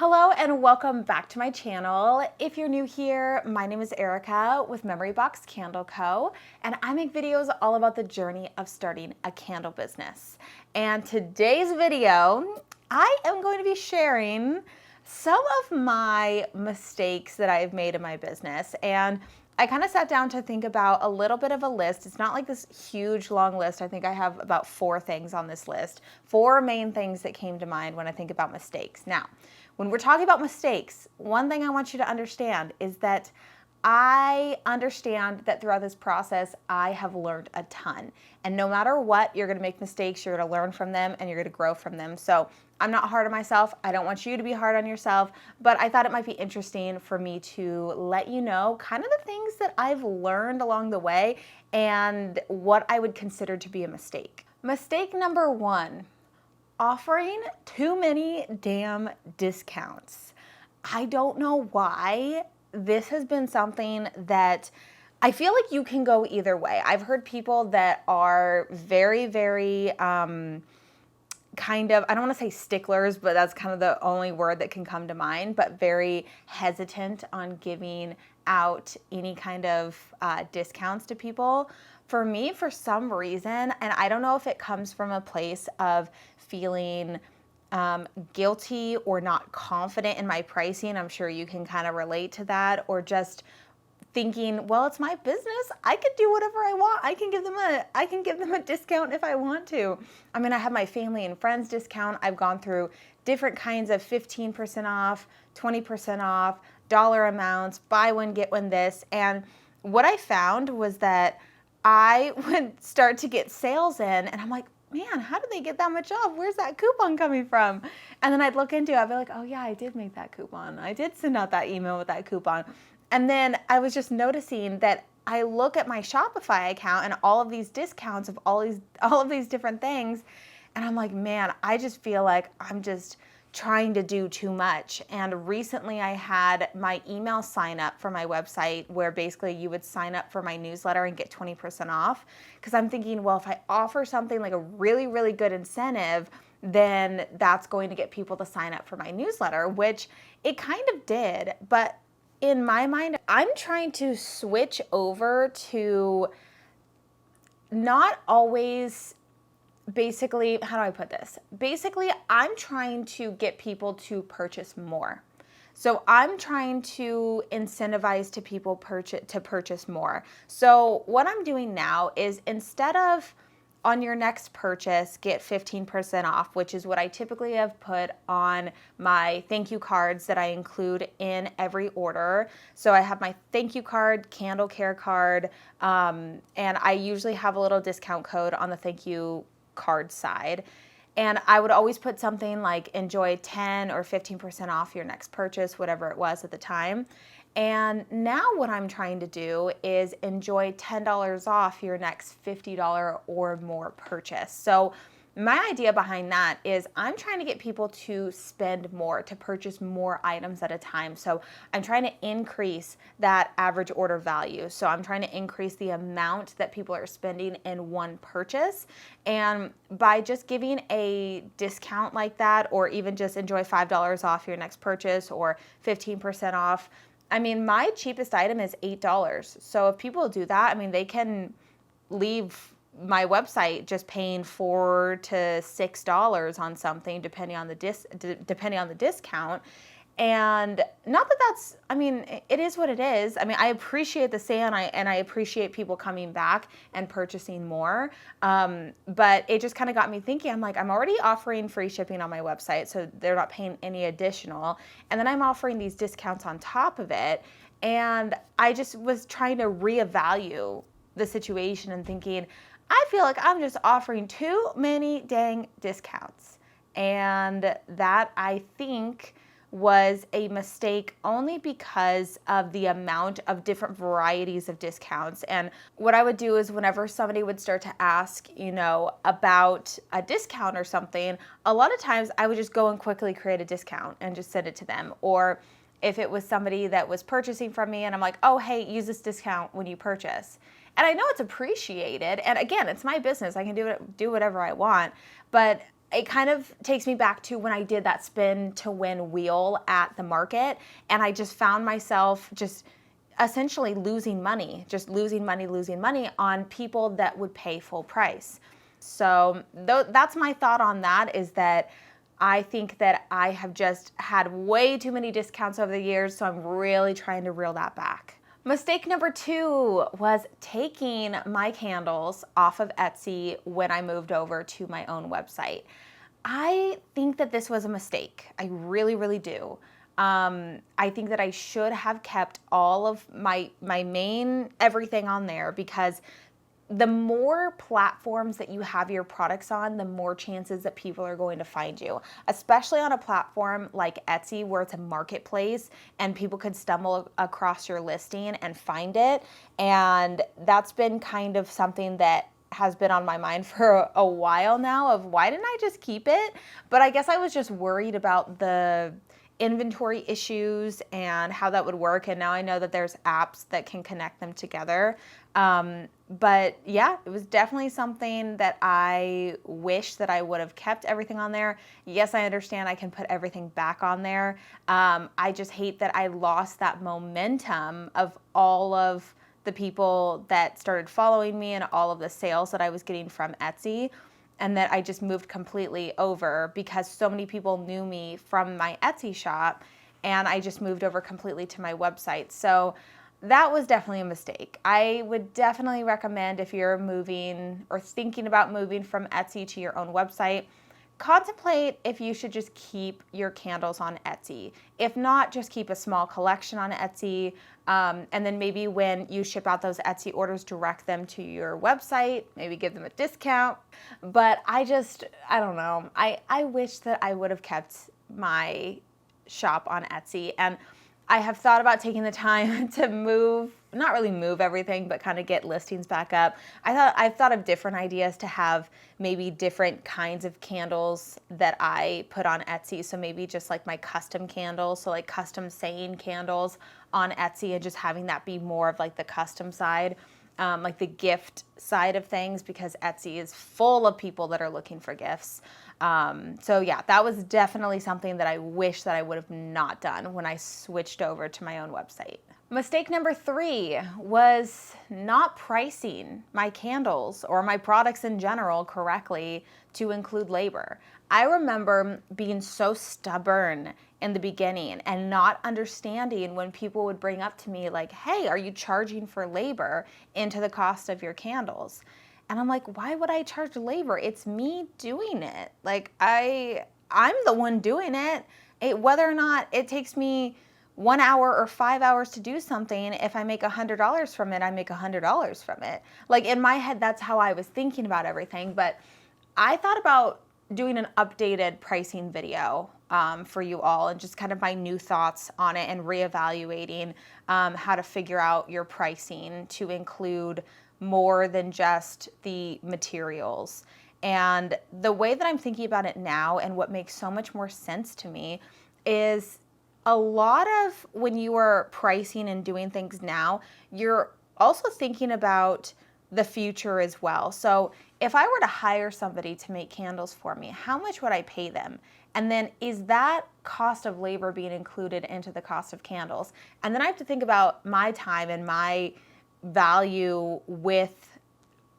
Hello and welcome back to my channel. If you're new here, my name is Erica with Memory Box Candle Co. and I make videos all about the journey of starting a candle business. And today's video, I am going to be sharing some of my mistakes that I've made in my business. And I kind of sat down to think about a little bit of a list. It's not like this huge long list. I think I have about 4 things on this list. 4 main things that came to mind when I think about mistakes. Now, when we're talking about mistakes, one thing I want you to understand is that I understand that throughout this process, I have learned a ton. And no matter what, you're gonna make mistakes, you're gonna learn from them, and you're gonna grow from them. So I'm not hard on myself. I don't want you to be hard on yourself, but I thought it might be interesting for me to let you know kind of the things that I've learned along the way and what I would consider to be a mistake. Mistake number 1. Offering too many damn discounts. I don't know why. This has been something that I feel like you can go either way. I've heard people that are very, kind of, I don't want to say sticklers, but that's kind of the only word that can come to mind, but very hesitant on giving out any kind of discounts to people. For me, for some reason, and I don't know if it comes from a place of feeling guilty or not confident in my pricing. I'm sure you can kind of relate to that, or just thinking, well, it's my business. I could do whatever I want. I can give them a discount if I want to. I mean, I have my family and friends discount. I've gone through different kinds of 15% off, 20% off, dollar amounts, buy one, get one this. And what I found was that I would start to get sales in and I'm like, man, how did they get that much off? Where's that coupon coming from? And then I'd look into it, I'd be like, oh yeah, I did make that coupon. I did send out that email with that coupon. And then I was just noticing that I look at my Shopify account and all of these discounts of all of these different things. And I'm like, man, I just feel like I'm just trying to do too much. And recently I had my email sign up for my website where basically you would sign up for my newsletter and get 20% off. Because I'm thinking, well, if I offer something like a really, really good incentive, then that's going to get people to sign up for my newsletter, which it kind of did. But in my mind, I'm trying to switch over to not always. Basically, how do I put this? Basically, I'm trying to get people to purchase more. So I'm trying to incentivize to people to purchase more. So what I'm doing now is instead of on your next purchase, get 15% off, which is what I typically have put on my thank you cards that I include in every order. So I have my thank you card, candle care card, and I usually have a little discount code on the thank you card side. And I would always put something like enjoy 10 or 15% off your next purchase, whatever it was at the time. And now what I'm trying to do is enjoy $10 off your next $50 or more purchase. So my idea behind that is I'm trying to get people to spend more, to purchase more items at a time. So I'm trying to increase that average order value. So I'm trying to increase the amount that people are spending in one purchase. And by just giving a discount like that, or even just enjoy $5 off your next purchase or 15% off, I mean, my cheapest item is $8. So if people do that, I mean, they can leave my website just paying $4 to $6 on something depending on the discount. And not that that's, I mean, it is what it is. I mean, I appreciate the sale and I appreciate people coming back and purchasing more. But it just kind of got me thinking, I'm like, I'm already offering free shipping on my website, so they're not paying any additional. And then I'm offering these discounts on top of it. And I just was trying to reevaluate the situation and thinking, I feel like I'm just offering too many dang discounts. And that, I think, was a mistake only because of the amount of different varieties of discounts. And what I would do is whenever somebody would start to ask, about a discount or something, a lot of times I would just go and quickly create a discount and just send it to them. Or if it was somebody that was purchasing from me and I'm like, oh, hey, use this discount when you purchase. And I know it's appreciated. And again, it's my business. I can do whatever I want. But it kind of takes me back to when I did that spin to win wheel at the market, and I just found myself just essentially losing money on people that would pay full price. So that's my thought on that, is that I think that I have just had way too many discounts over the years, so I'm really trying to reel that back. Mistake number 2 was taking my candles off of Etsy when I moved over to my own website. I think that this was a mistake. I really, really do. I think that I should have kept all of my main everything on there, because the more platforms that you have your products on, the more chances that people are going to find you, especially on a platform like Etsy, where it's a marketplace and people could stumble across your listing and find it. And that's been kind of something that has been on my mind for a while now, of why didn't I just keep it? But I guess I was just worried about the inventory issues and how that would work, and now I know that there's apps that can connect them together. But yeah, it was definitely something that I wish that I would have kept everything on there. Yes, I understand I can put everything back on there. I just hate that I lost that momentum of all of the people that started following me and all of the sales that I was getting from Etsy, and that I just moved completely over because so many people knew me from my Etsy shop, and I just moved over completely to my website. So that was definitely a mistake. I would definitely recommend, if you're moving or thinking about moving from Etsy to your own website, contemplate if you should just keep your candles on Etsy. If not, just keep a small collection on Etsy, and then maybe when you ship out those Etsy orders, direct them to your website, maybe give them a discount. But I don't know. I wish that I would have kept my shop on Etsy, and I have thought about taking the time to not really move everything, but kind of get listings back up. I've thought of different ideas to have maybe different kinds of candles that I put on Etsy. So maybe just like my custom candles, so like custom saying candles on Etsy, and just having that be more of like the custom side, like the gift side of things, because Etsy is full of people that are looking for gifts. So yeah, that was definitely something that I wish that I would have not done when I switched over to my own website. Mistake number 3 was not pricing my candles or my products in general correctly to include labor. I remember being so stubborn in the beginning and not understanding when people would bring up to me like, hey, are you charging for labor into the cost of your candles? And I'm like, why would I charge labor? It's me doing it. Like I'm the one doing it. Whether or not it takes me 1 hour or 5 hours to do something, if I make $100 from it, I make $100 from it. Like in my head, that's how I was thinking about everything. But I thought about doing an updated pricing video for you all, and just kind of my new thoughts on it, and reevaluating how to figure out your pricing to include more than just the materials. And the way that I'm thinking about it now, and what makes so much more sense to me, is a lot of when you are pricing and doing things now, you're also thinking about the future as well. So if I were to hire somebody to make candles for me, how much would I pay them? And then is that cost of labor being included into the cost of candles? And then I have to think about my time and my value with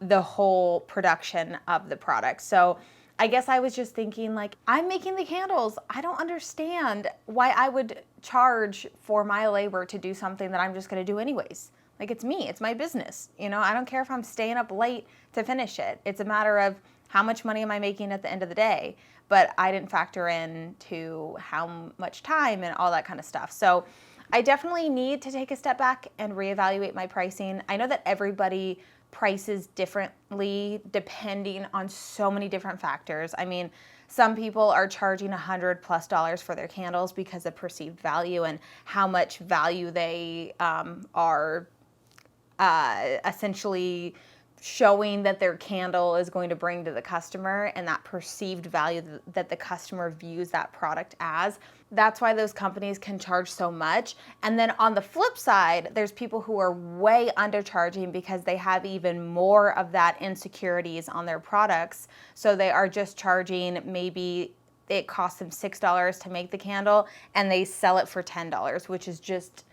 the whole production of the product. So I guess I was just thinking, like, I'm making the candles. I don't understand why I would charge for my labor to do something that I'm just going to do anyways. Like, it's me, it's my business. You know, I don't care if I'm staying up late to finish it. It's a matter of how much money am I making at the end of the day. But I didn't factor in to how much time and all that kind of stuff. So I definitely need to take a step back and reevaluate my pricing. I know that everybody prices differently depending on so many different factors. I mean, some people are charging $100+ for their candles because of perceived value and how much value they are essentially showing that their candle is going to bring to the customer and that perceived value that the customer views that product as. That's why those companies can charge so much. And then on the flip side, there's people who are way undercharging because they have even more of that insecurities on their products. So they are just charging, maybe it costs them $6 to make the candle and they sell it for $10, which is just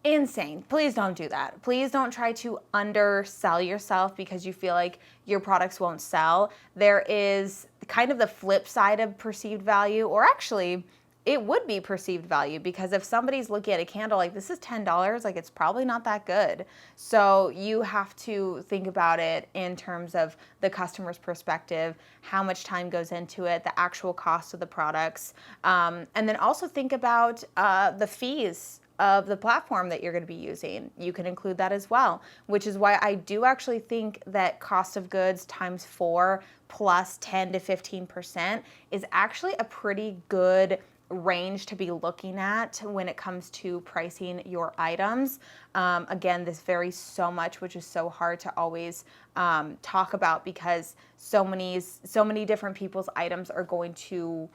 insane. Please don't do that. Please don't try to undersell yourself because you feel like your products won't sell. There is kind of the flip side of perceived value, or actually it would be perceived value, because if somebody's looking at a candle like, this is $10, like it's probably not that good. So you have to think about it in terms of the customer's perspective, how much time goes into it, the actual cost of the products, and then also think about the fees of the platform that you're going to be using. You can include that as well, which is why I do actually think that cost of goods times 4 plus 10 to 15% is actually a pretty good range to be looking at when it comes to pricing your items. Again, this varies so much, which is so hard to always talk about because so many different people's items are going to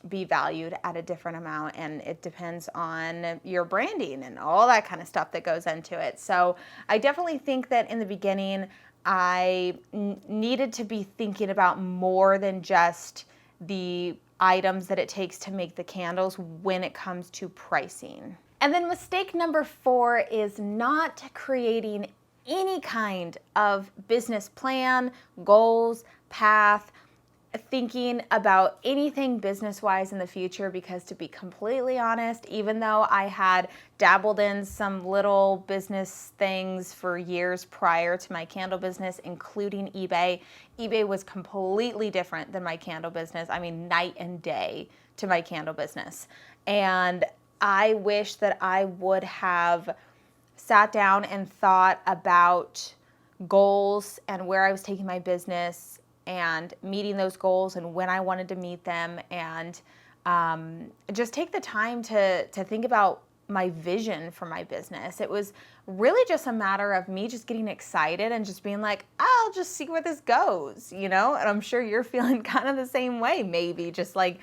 be valued at a different amount, and it depends on your branding and all that kind of stuff that goes into it. So I definitely think that in the beginning I needed to be thinking about more than just the items that it takes to make the candles when it comes to pricing. And then mistake number 4 is not creating any kind of business plan, goals, path, thinking about anything business-wise in the future, because to be completely honest, even though I had dabbled in some little business things for years prior to my candle business, including eBay, eBay was completely different than my candle business. I mean, night and day to my candle business. And I wish that I would have sat down and thought about goals and where I was taking my business and meeting those goals and when I wanted to meet them, and just take the time to think about my vision for my business. It was really just a matter of me just getting excited and just being like, I'll just see where this goes, you know? And I'm sure you're feeling kind of the same way, maybe just like,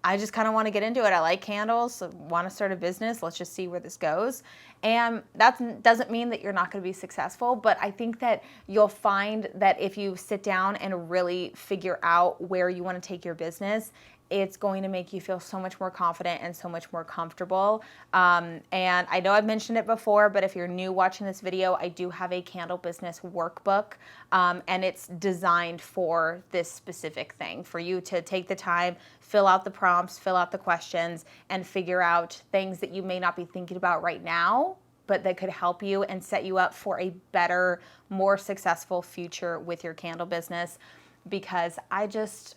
I just kind of want to get into it. I like candles, want to start a business. Let's just see where this goes. And that doesn't mean that you're not going to be successful, but I think that you'll find that if you sit down and really figure out where you want to take your business, it's going to make you feel so much more confident and so much more comfortable. And I know I've mentioned it before, but if you're new watching this video, I do have a candle business workbook, and it's designed for this specific thing, for you to take the time, fill out the prompts, fill out the questions, and figure out things that you may not be thinking about right now, but that could help you and set you up for a better, more successful future with your candle business. Because I just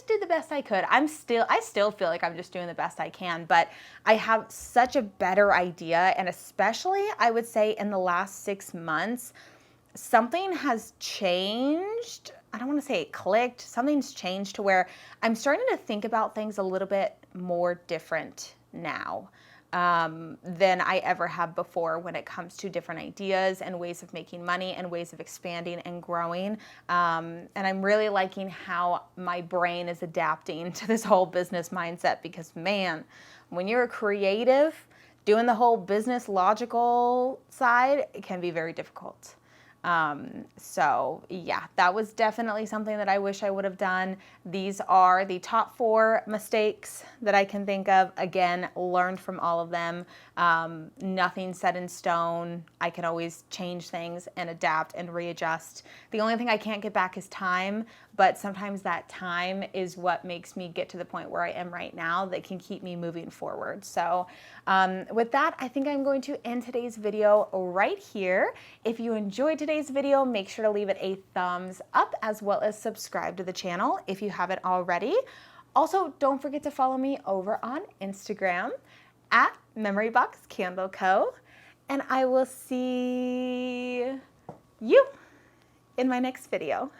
did the best I could. I still feel like I'm just doing the best I can, but I have such a better idea. And especially, I would say in the last 6 months, something has changed. I don't want to say it clicked. Something's changed to where I'm starting to think about things a little bit more different now than I ever have before when it comes to different ideas and ways of making money and ways of expanding and growing. And I'm really liking how my brain is adapting to this whole business mindset, because man, when you're a creative, doing the whole business logical side, it can be very difficult. So yeah, that was definitely something that I wish I would have done. These are the top 4 mistakes that I can think of. Again, learned from all of them. Nothing set in stone. I can always change things and adapt and readjust. The only thing I can't get back is time, but sometimes that time is what makes me get to the point where I am right now that can keep me moving forward. So with that, I think I'm going to end today's video right here. If you enjoyed today's video, make sure to leave it a thumbs up, as well as subscribe to the channel if you haven't already. Also, don't forget to follow me over on Instagram at Memorybox Candle Co. And I will see you in my next video.